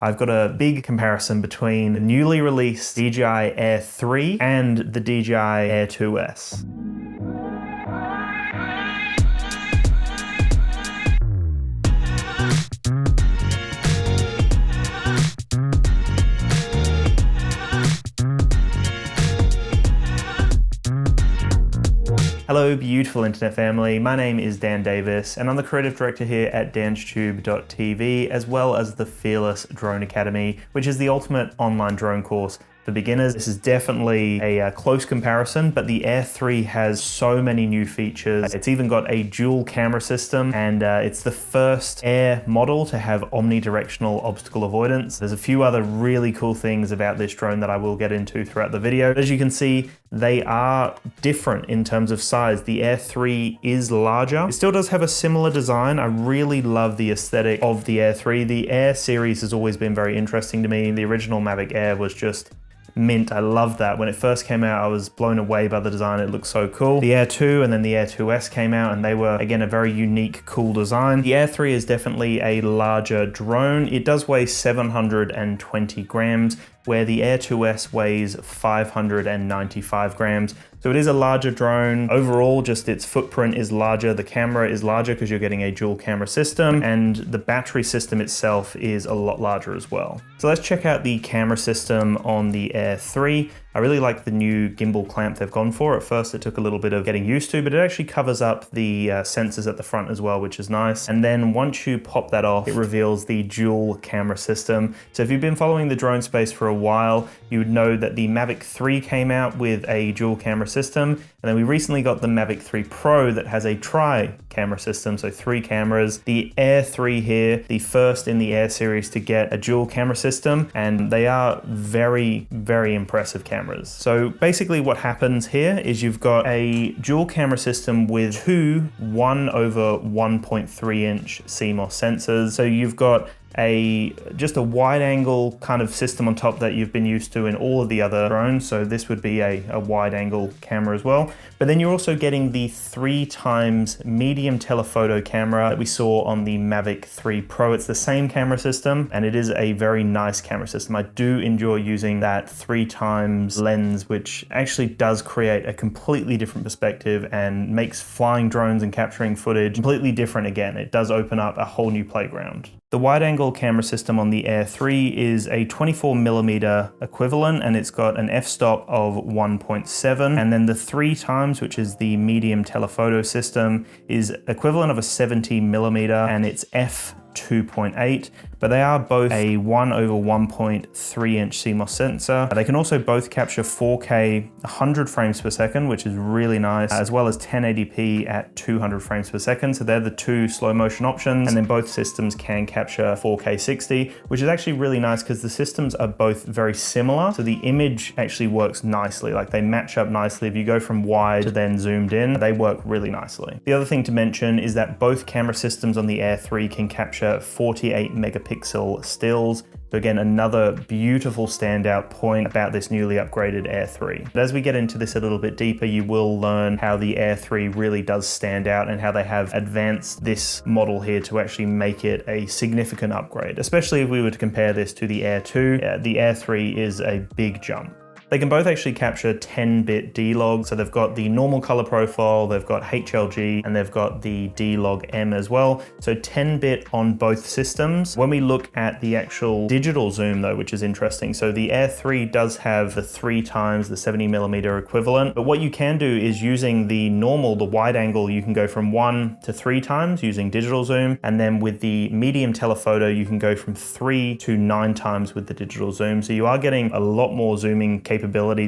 I've got a big comparison between the newly released DJI Air 3 and the DJI Air 2S. Hello beautiful internet family, my name is Dan Davis and I'm the creative director here at DansTube.TV as well as the Fearless Drone Academy, which is the ultimate online drone course for beginners. This is definitely a close comparison, but the Air 3 has so many new features. It's even got a dual camera system and it's the first Air model to have omnidirectional obstacle avoidance. There's a few other really cool things about this drone that I will get into throughout the video. As you can see, they are different in terms of size. The Air 3 is larger. It still does have a similar design. I really love the aesthetic of the Air 3. The Air series has always been very interesting to me. The original Mavic Air was just mint. I love that. When it first came out, I was blown away by the design. It looked so cool. The Air 2 and then the Air 2S came out and they were, again, a very unique, cool design. The Air 3 is definitely a larger drone. It does weigh 720 grams, where the Air 2S weighs 595 grams. So it is a larger drone. Overall, just its footprint is larger. The camera is larger because you're getting a dual camera system, and the battery system itself is a lot larger as well. So let's check out the camera system on the Air 3. I really like the new gimbal clamp they've gone for. At first it took a little bit of getting used to, but it actually covers up the sensors at the front as well, which is nice. And then once you pop that off, it reveals the dual camera system. So if you've been following the drone space for a while, you would know that the Mavic 3 came out with a dual camera system. And then we recently got the Mavic 3 Pro that has a tri-camera system, so 3 cameras. The Air 3 here, the first in the Air series to get a dual camera system, and they are very, very impressive cameras. So basically what happens here is you've got a dual camera system with two 1/1.3 inch CMOS sensors. So you've got just a wide angle kind of system on top that you've been used to in all of the other drones. So this would be a wide angle camera as well. But then you're also getting the 3x medium telephoto camera that we saw on the Mavic 3 Pro. It's the same camera system and it is a very nice camera system. I do enjoy using that 3x lens, which actually does create a completely different perspective and makes flying drones and capturing footage completely different again. It does open up a whole new playground. The wide-angle camera system on the Air 3 is a 24mm equivalent, and it's got an f-stop of 1.7, and then the 3x, which is the medium telephoto system, is equivalent of a 70mm, and it's f2.8, but they are both a 1/1.3 inch CMOS sensor. They can also both capture 4K 100 frames per second, which is really nice, as well as 1080p at 200 frames per second. So they're the two slow motion options. And then both systems can capture 4K 60, which is actually really nice because the systems are both very similar. So the image actually works nicely. Like they match up nicely. If you go from wide to then zoomed in, they work really nicely. The other thing to mention is that both camera systems on the Air 3 can capture 48 megapixel stills. So again, another beautiful standout point about this newly upgraded Air 3. But as we get into this a little bit deeper, you will learn how the Air 3 really does stand out and how they have advanced this model here to actually make it a significant upgrade, especially if we were to compare this to the Air 2. The Air 3 is a big jump. They can both actually capture 10-bit D-Log, so they've got the normal color profile, they've got HLG, and they've got the D-Log M as well. So 10-bit on both systems. When we look at the actual digital zoom though, which is interesting, so the Air 3 does have the 3x the 70mm equivalent, but what you can do is using the normal, the wide angle, you can go from 1 to 3x using digital zoom, and then with the medium telephoto, you can go from 3 to 9x with the digital zoom. So you are getting a lot more zooming capabilities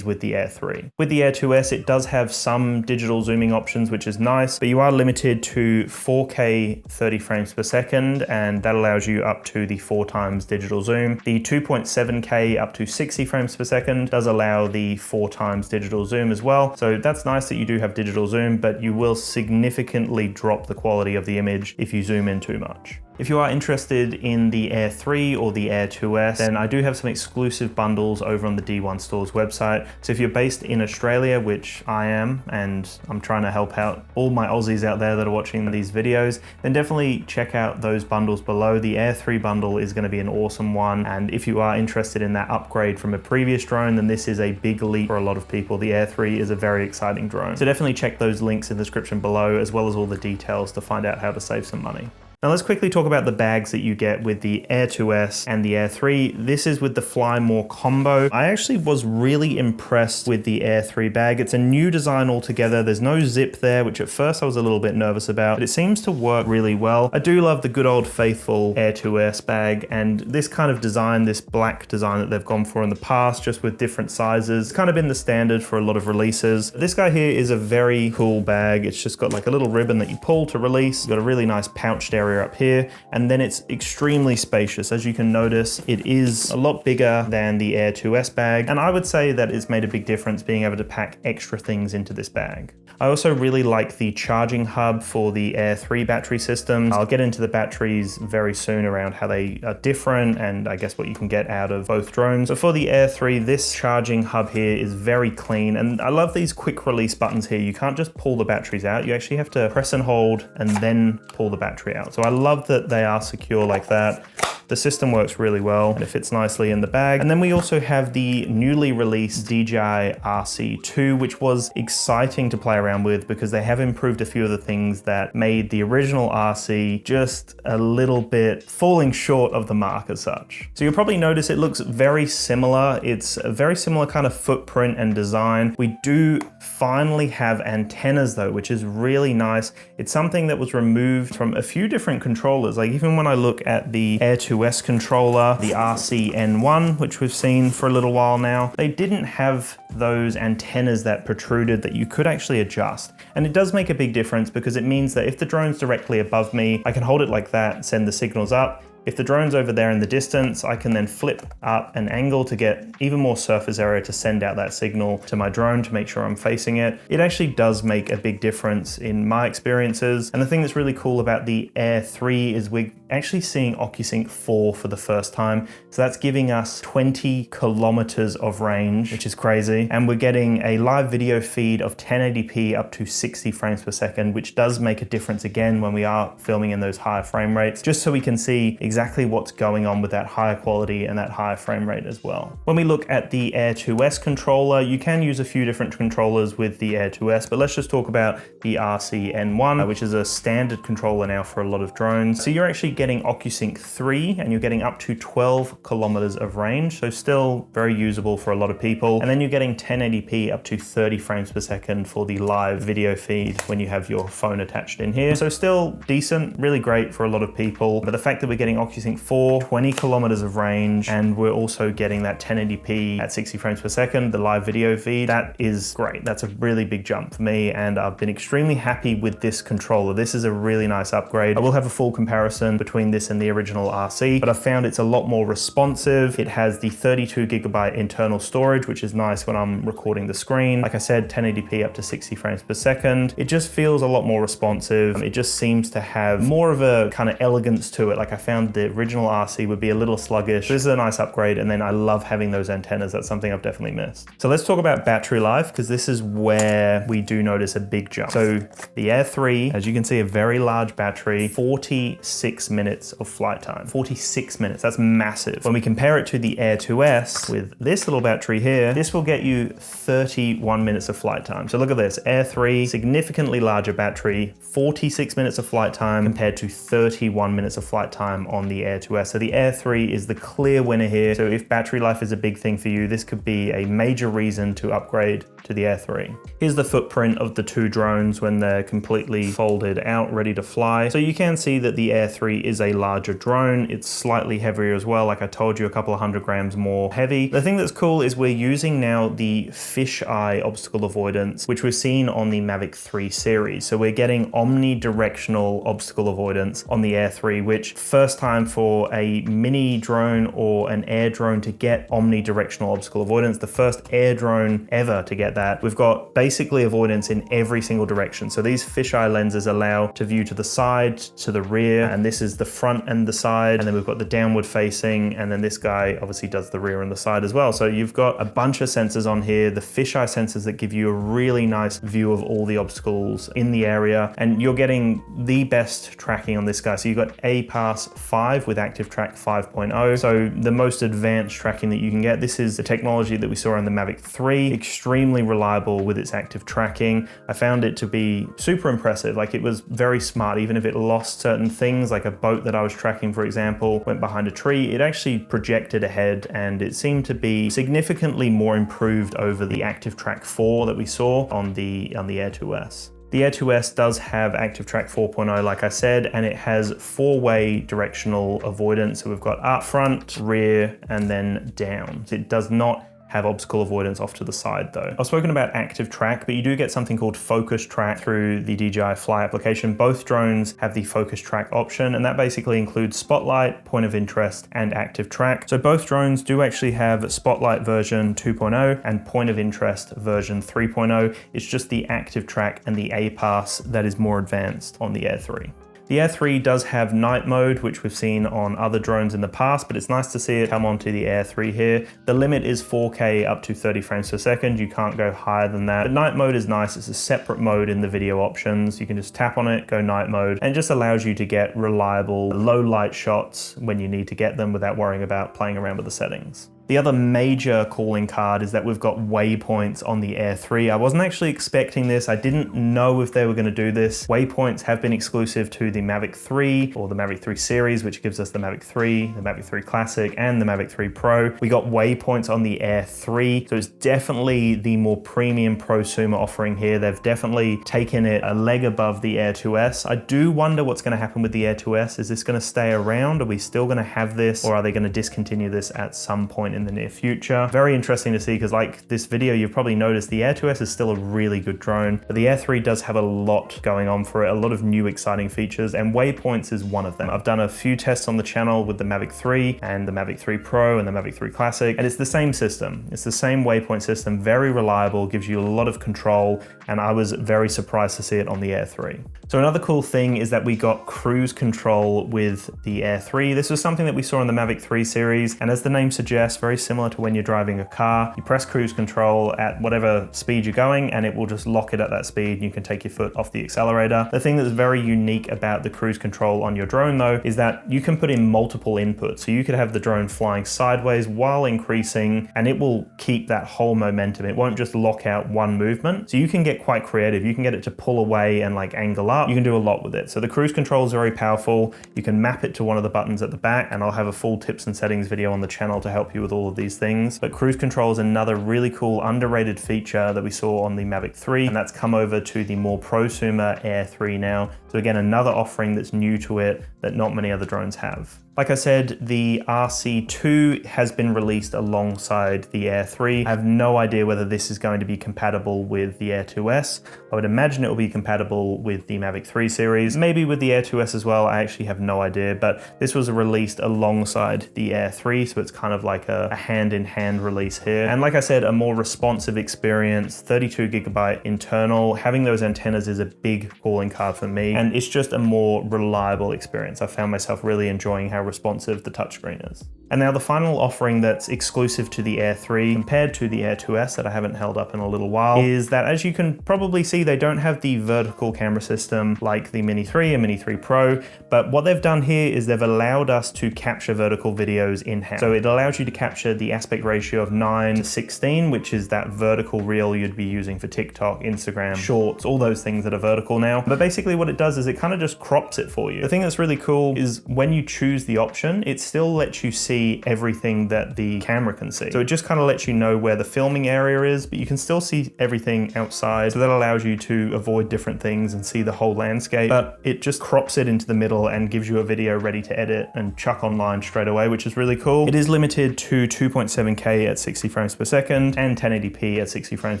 with the Air 3. With the Air 2S, it does have some digital zooming options, which is nice, but you are limited to 4K 30 frames per second, and that allows you up to the 4x digital zoom. The 2.7K up to 60 frames per second does allow the 4x digital zoom as well. So that's nice that you do have digital zoom, but you will significantly drop the quality of the image if you zoom in too much. If you are interested in the Air 3 or the Air 2S, then I do have some exclusive bundles over on the D1 Store's website. So if you're based in Australia, which I am, and I'm trying to help out all my Aussies out there that are watching these videos, then definitely check out those bundles below. The Air 3 bundle is going to be an awesome one. And if you are interested in that upgrade from a previous drone, then this is a big leap for a lot of people. The Air 3 is a very exciting drone. So definitely check those links in the description below, as well as all the details to find out how to save some money. Now let's quickly talk about the bags that you get with the Air 2S and the Air 3. This is with the Fly More combo. I actually was really impressed with the Air 3 bag. It's a new design altogether. There's no zip there, which at first I was a little bit nervous about, but it seems to work really well. I do love the good old faithful Air 2S bag, and this kind of design, this black design that they've gone for in the past, just with different sizes, it's kind of been the standard for a lot of releases. This guy here is a very cool bag. It's just got like a little ribbon that you pull to release. You've got a really nice pouched area up here, and then it's extremely spacious. As you can notice, it is a lot bigger than the Air 2S bag, and I would say that it's made a big difference being able to pack extra things into this bag. I also really like the charging hub for the Air 3 battery system. I'll get into the batteries very soon around how they are different and I guess what you can get out of both drones. But for the Air 3, this charging hub here is very clean, and I love these quick release buttons here. You can't just pull the batteries out. You actually have to press and hold and then pull the battery out. So I love that they are secure like that. The system works really well and it fits nicely in the bag. And then we also have the newly released DJI RC2, which was exciting to play around with because they have improved a few of the things that made the original RC just a little bit falling short of the mark as such. So you'll probably notice it looks very similar. It's a very similar kind of footprint and design. We do finally have antennas though, which is really nice. It's something that was removed from a few different controllers. Like even when I look at the Air 2S controller, the RC-N1, which we've seen for a little while now, they didn't have those antennas that protruded that you could actually adjust. And it does make a big difference because it means that if the drone's directly above me, I can hold it like that, send the signals up. If the drone's over there in the distance, I can then flip up an angle to get even more surface area to send out that signal to my drone to make sure I'm facing it. It actually does make a big difference in my experiences. And the thing that's really cool about the Air 3 is we're actually seeing OcuSync 4 for the first time. So that's giving us 20 kilometers of range, which is crazy. And we're getting a live video feed of 1080p up to 60 frames per second, which does make a difference again when we are filming in those higher frame rates, just so we can see exactly what's going on with that higher quality and that higher frame rate as well. When we look at the Air 2S controller, you can use a few different controllers with the Air 2S, but let's just talk about the RC-N1, which is a standard controller now for a lot of drones. So you're actually getting OcuSync 3 and you're getting up to 12 kilometers of range. So still very usable for a lot of people. And then you're getting 1080p up to 30 frames per second for the live video feed when you have your phone attached in here. So still decent, really great for a lot of people. But the fact that we're getting OcuSync 4, 20 kilometers of range, and we're also getting that 1080p at 60 frames per second, the live video feed, that is great. That's a really big jump for me, and I've been extremely happy with this controller. This is a really nice upgrade. I will have a full comparison between this and the original RC, but I found it's a lot more responsive. It has the 32 gigabyte internal storage, which is nice when I'm recording the screen. Like I said, 1080p up to 60 frames per second. It just feels a lot more responsive. It just seems to have more of a kind of elegance to it. Like I found the original RC would be a little sluggish. This is a nice upgrade, and then I love having those antennas. That's something I've definitely missed. So let's talk about battery life, because this is where we do notice a big jump. So the Air 3, as you can see, a very large battery, 46 minutes of flight time. 46 minutes, that's massive. When we compare it to the Air 2S with this little battery here, this will get you 31 minutes of flight time. So look at this, Air 3, significantly larger battery, 46 minutes of flight time compared to 31 minutes of flight time on the Air 2S. So the Air 3 is the clear winner here. So if battery life is a big thing for you, this could be a major reason to upgrade to the Air 3. Here's the footprint of the two drones when they're completely folded out, ready to fly. So you can see that the Air 3 is a larger drone. It's slightly heavier as well. Like I told you, a couple of 100 grams more heavy. The thing that's cool is we're using now the fisheye obstacle avoidance, which we've seen on the Mavic 3 series. So we're getting omnidirectional obstacle avoidance on the Air 3, which first time for a mini drone or an air drone to get omnidirectional obstacle avoidance, the first air drone ever to get that. We've got basically avoidance in every single direction. So these fisheye lenses allow to view to the side, to the rear, and this is is the front and the side, and then we've got the downward facing, and then this guy obviously does the rear and the side as well. So you've got a bunch of sensors on here, the fisheye sensors that give you a really nice view of all the obstacles in the area, and you're getting the best tracking on this guy. So you've got AUSSIES 5 with Active Track 5.0, so the most advanced tracking that you can get. This is the technology that we saw on the Mavic 3, extremely reliable with its active tracking. I found it to be super impressive. Like, it was very smart. Even if it lost certain things, like a boat that I was tracking, for example, went behind a tree, it actually projected ahead, and it seemed to be significantly more improved over the Active Track 4 that we saw on the Air 2S. The Air 2S does have Active Track 4.0, like I said, and it has 4-way directional avoidance. So we've got up, front, rear, and then down. It does not have obstacle avoidance off to the side though. I've spoken about active track, but you do get something called focus track through the DJI Fly application. Both drones have the focus track option, and that basically includes spotlight, point of interest, and active track. So both drones do actually have spotlight version 2.0 and point of interest version 3.0. It's just the active track and the AUSSIES that is more advanced on the Air 3. The Air 3 does have night mode, which we've seen on other drones in the past, but it's nice to see it come onto the Air 3 here. The limit is 4K up to 30 frames per second. You can't go higher than that. But night mode is nice. It's a separate mode in the video options. You can just tap on it, go night mode, and it just allows you to get reliable low light shots when you need to get them without worrying about playing around with the settings. The other major calling card is that we've got waypoints on the Air 3. I wasn't actually expecting this. I didn't know if they were going to do this. Waypoints have been exclusive to the Mavic 3 or the Mavic 3 series, which gives us the Mavic 3, the Mavic 3 Classic, and the Mavic 3 Pro. We got waypoints on the Air 3, so it's definitely the more premium prosumer offering here. They've definitely taken it a leg above the Air 2S. I do wonder what's going to happen with the Air 2S. Is this going to stay around? Are we still going to have this, or are they going to discontinue this at some point in the near future? Very interesting to see, because like this video, you've probably noticed the Air 2S is still a really good drone, but the Air 3 does have a lot going on for it, a lot of new exciting features, and waypoints is one of them. I've done a few tests on the channel with the Mavic 3 and the Mavic 3 Pro and the Mavic 3 Classic, and it's the same system. It's the same waypoint system, very reliable, gives you a lot of control, and I was very surprised to see it on the Air 3. So another cool thing is that we got cruise control with the Air 3. This was something that we saw in the Mavic 3 series, and as the name suggests, very similar to when you're driving a car. You press cruise control at whatever speed you're going, and it will just lock it at that speed, and you can take your foot off the accelerator. The thing that's very unique about the cruise control on your drone though is that you can put in multiple inputs. So you could have the drone flying sideways while increasing, and it will keep that whole momentum. It won't just lock out one movement. So you can get quite creative. You can get it to pull away and like angle up. You can do a lot with it. So the cruise control is very powerful. You can map it to one of the buttons at the back, and I'll have a full tips and settings video on the channel to help you with all of these things. But cruise control is another really cool underrated feature that we saw on the Mavic 3, and that's come over to the more prosumer Air 3 now. So again, another offering that's new to it that not many other drones have. Like I said, the RC2 has been released alongside the Air 3. I have no idea whether this is going to be compatible with the Air 2S. I would imagine it will be compatible with the Mavic 3 series, maybe with the Air 2S as well. I actually have no idea, but this was released alongside the Air 3, so it's kind of like a hand-in-hand release here. And like I said, a more responsive experience, 32GB internal. Having those antennas is a big calling card for me, and it's just a more reliable experience. I found myself really enjoying how responsive the touchscreen is. And now the final offering that's exclusive to the Air 3 compared to the Air 2S that I haven't held up in a little while is that, as you can probably see, they don't have the vertical camera system like the Mini 3 and Mini 3 Pro, but what they've done here is they've allowed us to capture vertical videos in-house. So it allows you to capture the aspect ratio of 9:16, which is that vertical reel you'd be using for TikTok, Instagram, Shorts, all those things that are vertical now. But basically what it does is it kind of just crops it for you. The thing that's really cool is when you choose the option, it still lets you see everything that the camera can see. So it just kind of lets you know where the filming area is, but you can still see everything outside. So that allows you to avoid different things and see the whole landscape, but it just crops it into the middle and gives you a video ready to edit and chuck online straight away, which is really cool. It is limited to 2.7K at 60 frames per second and 1080p at 60 frames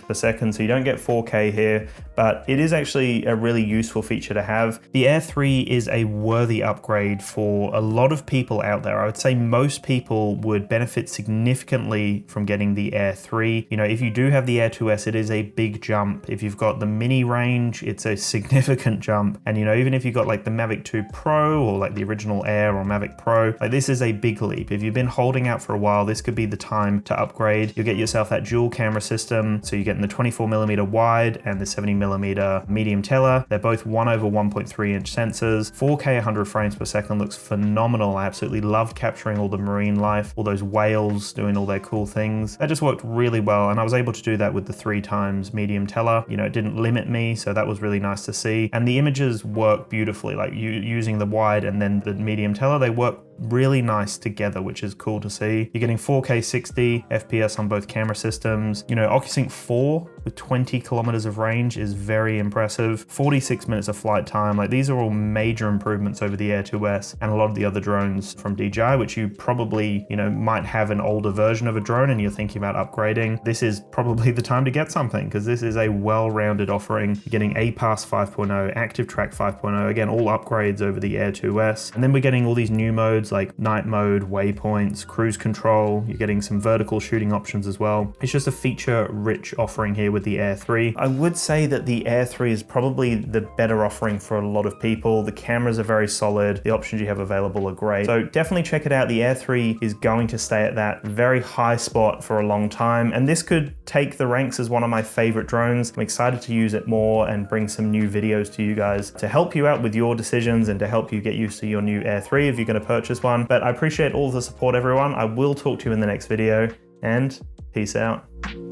per second. So you don't get 4K here, but it is actually a really useful feature to have. The Air 3 is a worthy upgrade for a lot of of people out there. I would say most people would benefit significantly from getting the Air 3. You know, if you do have the Air 2S, it is a big jump. If you've got the mini range, it's a significant jump. And you know, even if you've got like the Mavic 2 Pro or like the original Air or Mavic Pro, like this is a big leap. If you've been holding out for a while, this could be the time to upgrade. You'll get yourself that dual camera system. So you're getting the 24mm wide and the 70mm medium tele. They're both 1/1.3" sensors. 4K 100 frames per second looks phenomenal. I absolutely loved capturing all the marine life, all those whales doing all their cool things. That just worked really well, and I was able to do that with the 3x medium tele. You know, it didn't limit me, so that was really nice to see. And the images work beautifully, like using the wide and then the medium tele, they work really nice together, which is cool to see. You're getting 4K 60 FPS on both camera systems. You know, OcuSync 4 with 20 kilometers of range is very impressive. 46 minutes of flight time. Like, these are all major improvements over the Air 2S and a lot of the other drones from DJI, which you probably, you know, might have an older version of a drone and you're thinking about upgrading. This is probably the time to get something, because this is a well-rounded offering. You're getting APAS 5.0, Active Track 5.0, again, all upgrades over the Air 2S. And then we're getting all these new modes like night mode, waypoints, cruise control. You're getting some vertical shooting options as well. It's just a feature-rich offering here with the Air 3. I would say that the Air 3 is probably the better offering for a lot of people. The cameras are very solid. The options you have available are great. So definitely check it out. The Air 3 is going to stay at that very high spot for a long time. And this could take the ranks as one of my favorite drones. I'm excited to use it more and bring some new videos to you guys to help you out with your decisions and to help you get used to your new Air 3 if you're going to purchase one. But I appreciate all the support, everyone. I will talk to you in the next video, and peace out.